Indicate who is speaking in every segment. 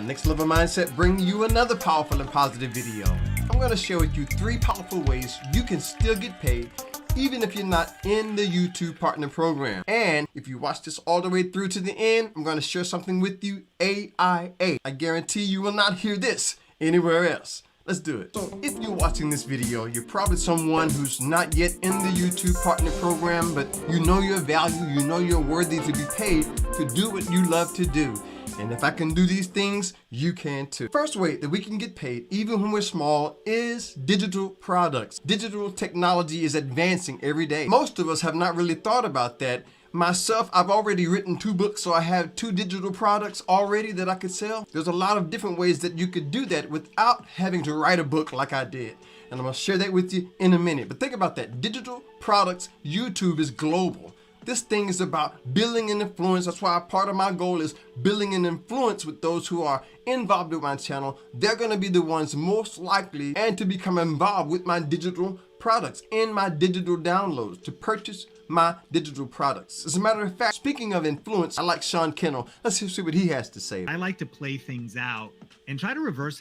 Speaker 1: Next Level Mindset bringing you another powerful and positive video. I'm going to share with you 3 powerful ways you can still get paid even if you're not in the YouTube Partner Program. And if you watch this all the way through to the end, I'm going to share something with you AIA. I guarantee you will not hear this anywhere else. Let's do it. So if you're watching this video, you're probably someone who's not yet in the YouTube Partner Program, but you know your value, you know you're worthy to be paid to do what you love to do. And if I can do these things, you can too. First way that we can get paid, even when we're small, is digital products. Digital technology is advancing every day. Most of us have not really thought about that. Myself, I've already written 2 books, so I have 2 digital products already that I could sell. There's a lot of different ways that you could do that without having to write a book like I did. And I'm gonna share that with you in a minute. But think about that. Digital products, YouTube is global. This thing is about building an influence. That's why part of my goal is building an influence with those who are involved with my channel. They're going to be the ones most likely and to become involved with my digital products and my digital downloads, to purchase my digital products. As a matter of fact, speaking of influence, I like Sean Kennel. Let's see what he has to say.
Speaker 2: I like to play things out and try to reverse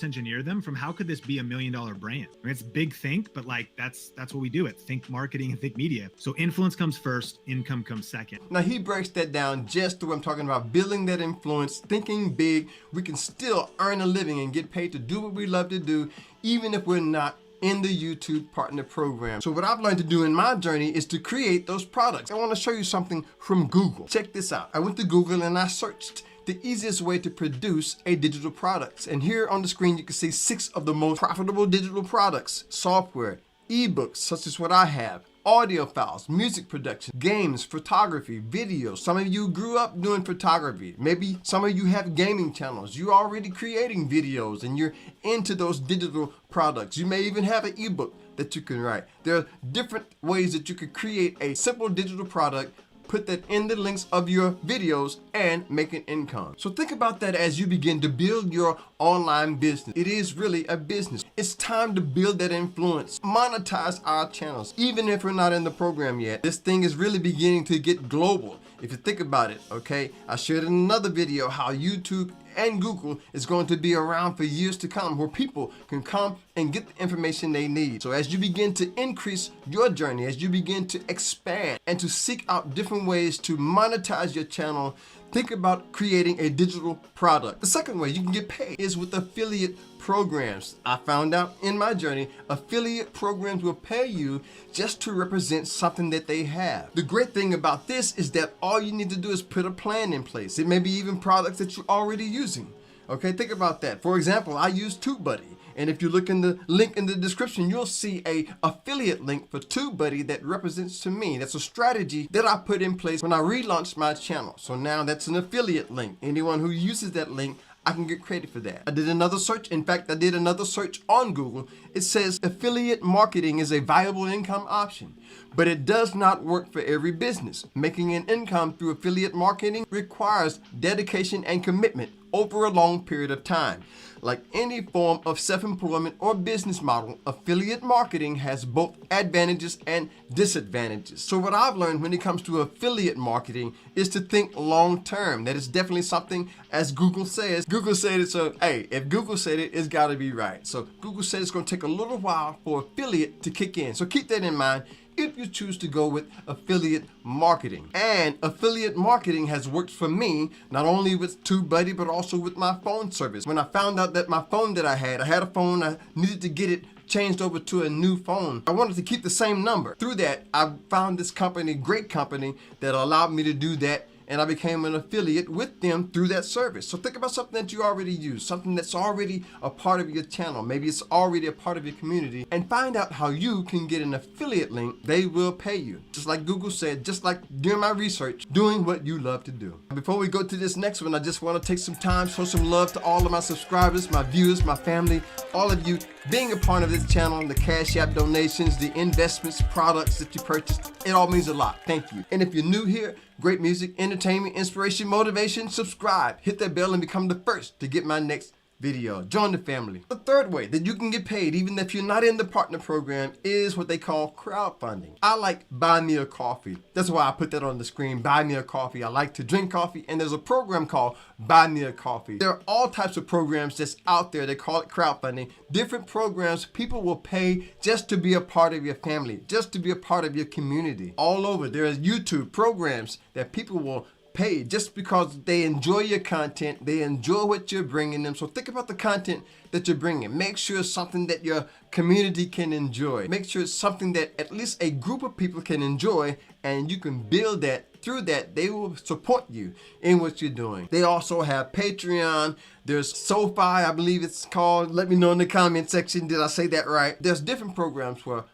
Speaker 2: engineer them from how could this be $1 million brand? I mean, it's big think, but like that's what we do at Think Marketing and Think Media. So influence comes first, income comes second.
Speaker 1: Now he breaks that down just the way I'm talking about building that influence, thinking big. We can still earn a living and get paid to do what we love to do, even if we're not in the YouTube Partner Program. So what I've learned to do in my journey is to create those products. I want to show you something from Google. Check this out. I went to Google and I searched the easiest way to produce a digital product. And here on the screen, you can see 6 of the most profitable digital products: software, ebooks, such as what I have, audio files, music production, games, photography, videos. Some of you grew up doing photography. Maybe some of you have gaming channels. You're already creating videos and you're into those digital products. You may even have an ebook that you can write. There are different ways that you could create a simple digital product, put that in the links of your videos, and make an income. So think about that as you begin to build your online business. It is really a business. It's time to build that influence, monetize our channels. Even if we're not in the program yet, this thing is really beginning to get global. If you think about it, okay? I shared in another video how YouTube and Google is going to be around for years to come, where people can come and get the information they need. So as you begin to increase your journey, as you begin to expand and to seek out different ways to monetize your channel, think about creating a digital product. The second way you can get paid is with affiliate programs. I found out in my journey, affiliate programs will pay you just to represent something that they have. The great thing about this is that all you need to do is put a plan in place. It may be even products that you're already using. Okay, think about that. For example, I use TubeBuddy. And if you look in the link in the description, you'll see a affiliate link for TubeBuddy that represents to me. That's a strategy that I put in place when I relaunched my channel. So now that's an affiliate link. Anyone who uses that link, I can get credit for that. I did another search. In fact, I did another search on Google. It says affiliate marketing is a viable income option, but it does not work for every business. Making an income through affiliate marketing requires dedication and commitment over a long period of time. Like any form of self-employment or business model, affiliate marketing has both advantages and disadvantages. So what I've learned when it comes to affiliate marketing is to think long-term. That is definitely something, as Google says. Google said it, so hey, if Google said it, it's got to be right. So Google said it's going to take a little while for affiliate to kick in. So keep that in mind if you choose to go with affiliate marketing. And affiliate marketing has worked for me, not only with TubeBuddy, but also with my phone service. When I found out that my phone that I had a phone, I needed to get it changed over to a new phone. I wanted to keep the same number. Through that, I found this company, great company, that allowed me to do that. And I became an affiliate with them through that service. So think about something that you already use, something that's already a part of your channel. Maybe it's already a part of your community, and find out how you can get an affiliate link. They will pay you. Just like Google said, just like during my research, doing what you love to do. Before we go to this next one, I just want to take some time, show some love to all of my subscribers, my viewers, my family, all of you being a part of this channel, the Cash App donations, the investments, products that you purchased. It all means a lot. Thank you. And if you're new here, great music, entertainment, inspiration, motivation, subscribe, hit that bell and become the first to get my next video. Join the family. The third way that you can get paid, even if you're not in the partner program, is what they call crowdfunding. I like Buy Me a Coffee. That's why I put that on the screen, Buy Me a Coffee. I like to drink coffee, and there's a program called Buy Me a Coffee. There are all types of programs that's out there. They call it crowdfunding. Different programs people will pay just to be a part of your family, just to be a part of your community. All over, there's YouTube programs that people will pay just because they enjoy your content, they enjoy what you're bringing them. So think about the content that you're bringing. Make sure it's something that your community can enjoy. Make sure it's something that at least a group of people can enjoy, and you can build that. Through that, they will support you in what you're doing. They also have Patreon. There's SoFi, I believe it's called. Let me know in the comment section, did I say that right? There's different programs where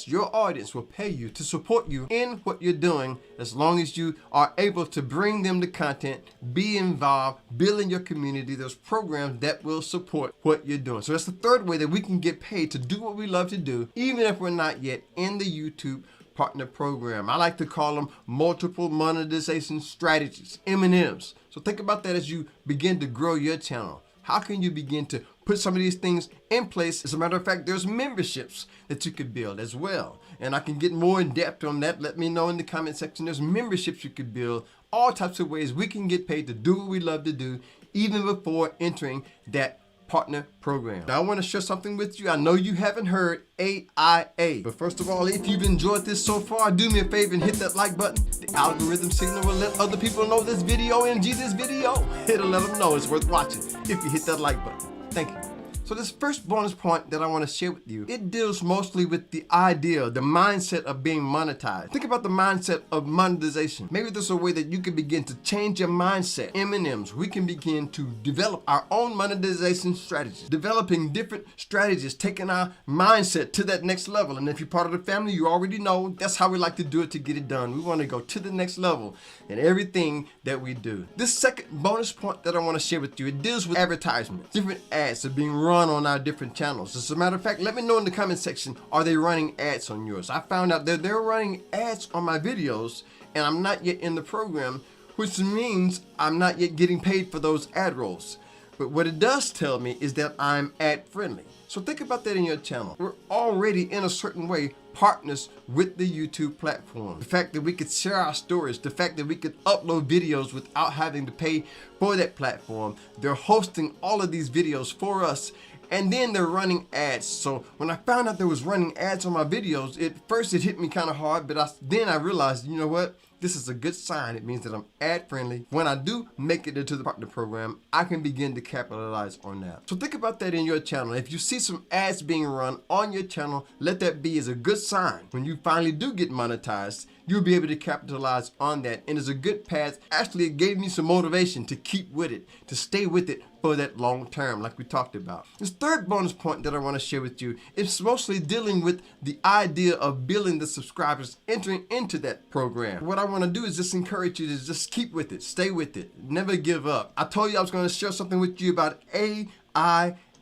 Speaker 1: your audience will pay you to support you in what you're doing, as long as you are able to bring them the content, be involved, build in your community. There's programs that will support what you're doing. So that's the third way that we can get paid to do what we love to do, even if we're not yet in the YouTube partner program. I like to call them multiple monetization strategies, M&Ms. So think about that as you begin to grow your channel. How can you begin to put some of these things in place? As a matter of fact, there's memberships that you could build as well. And I can get more in depth on that. Let me know in the comment section. There's memberships you could build, all types of ways we can get paid to do what we love to do, even before entering that partner program. Now I want to share something with you. I know you haven't heard AIA, but first of all, if you've enjoyed this so far, do me a favor and hit that like button. The algorithm signal will let other people know this video and this video. It'll let them know it's worth watching if you hit that like button. Thank you. So this first bonus point that I want to share with you, it deals mostly with the idea, the mindset of being monetized. Think about the mindset of monetization. Maybe there's a way that you can begin to change your mindset. M&Ms, we can begin to develop our own monetization strategies, developing different strategies, taking our mindset to that next level. And if you're part of the family, you already know that's how we like to do it to get it done. We want to go to the next level in everything that we do. This second bonus point that I want to share with you, it deals with advertisements. Different ads are being run on our different channels. As a matter of fact, let me know in the comment section, are they running ads on yours? I found out that they're running ads on my videos, and I'm not yet in the program, which means I'm not yet getting paid for those ad rolls. But what it does tell me is that I'm ad friendly. So think about that in your channel. We're already in a certain way partners with the YouTube platform. The fact that we could share our stories, the fact that we could upload videos without having to pay for that platform. They're hosting all of these videos for us, and then they're running ads. So when I found out there was running ads on my videos, first it hit me kind of hard, but then I realized, you know what? This is a good sign. It means that I'm ad friendly. When I do make it into the partner program, I can begin to capitalize on that. So think about that in your channel. If you see some ads being run on your channel, let that be as a good sign. When you finally do get monetized, you'll be able to capitalize on that. And it's a good path. Actually, it gave me some motivation to keep with it, to stay with it for that long term, like we talked about. This third bonus point that I want to share with you is mostly dealing with the idea of building the subscribers entering into that program. What I want to do is just encourage you to just keep with it, stay with it, never give up. I told you I was going to share something with you about AIA.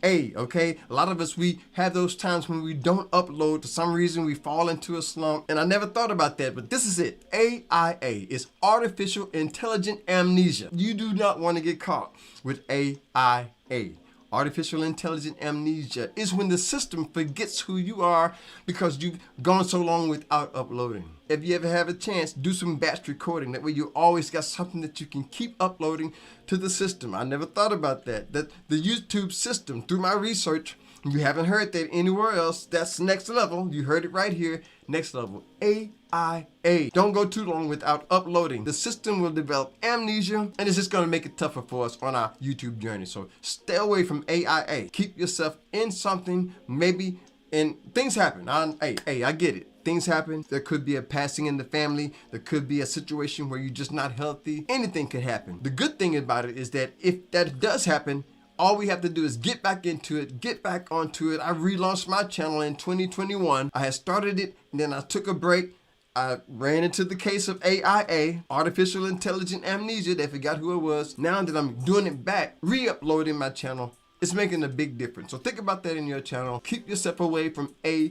Speaker 1: Okay, a lot of us, we have those times when we don't upload. For some reason, we fall into a slump, and I never thought about that, but this is it. AIA is artificial intelligent amnesia. You do not want to get caught with AIA. Artificial intelligent amnesia is when the system forgets who you are because you've gone so long without uploading. If you ever have a chance, do some batch recording. That way you always got something that you can keep uploading to the system. I never thought about that. That the YouTube system, through my research, you haven't heard that anywhere else. That's next level. You heard it right here. Next level. AIA. Don't go too long without uploading. The system will develop amnesia, and it's just going to make it tougher for us on our YouTube journey. So stay away from AIA. Keep yourself in something, maybe, and things happen. I get it. Things happen. There could be a passing in the family. There could be a situation where you're just not healthy. Anything could happen. The good thing about it is that if that does happen, all we have to do is get back into it, get back onto it. I relaunched my channel in 2021. I had started it, and then I took a break. I ran into the case of AIA, artificial intelligent amnesia. They forgot who it was. Now that I'm doing it back, re-uploading my channel, it's making a big difference. So think about that in your channel. Keep yourself away from AIA.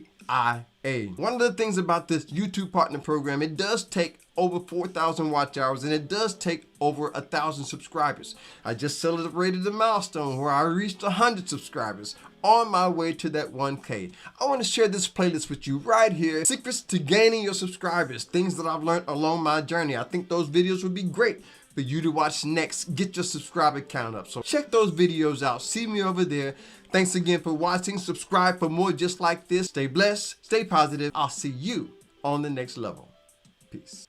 Speaker 1: One of the things about this YouTube partner program, it does take over 4,000 watch hours and it does take over 1,000 subscribers. I just celebrated the milestone where I reached 100 subscribers on my way to that 1K. I want to share this playlist with you right here. Secrets to gaining your subscribers, things that I've learned along my journey. I think those videos would be great for you to watch next. Get your subscriber count up. So check those videos out. See me over there. Thanks again for watching. Subscribe for more just like this. Stay blessed, stay positive. I'll see you on the next level. Peace.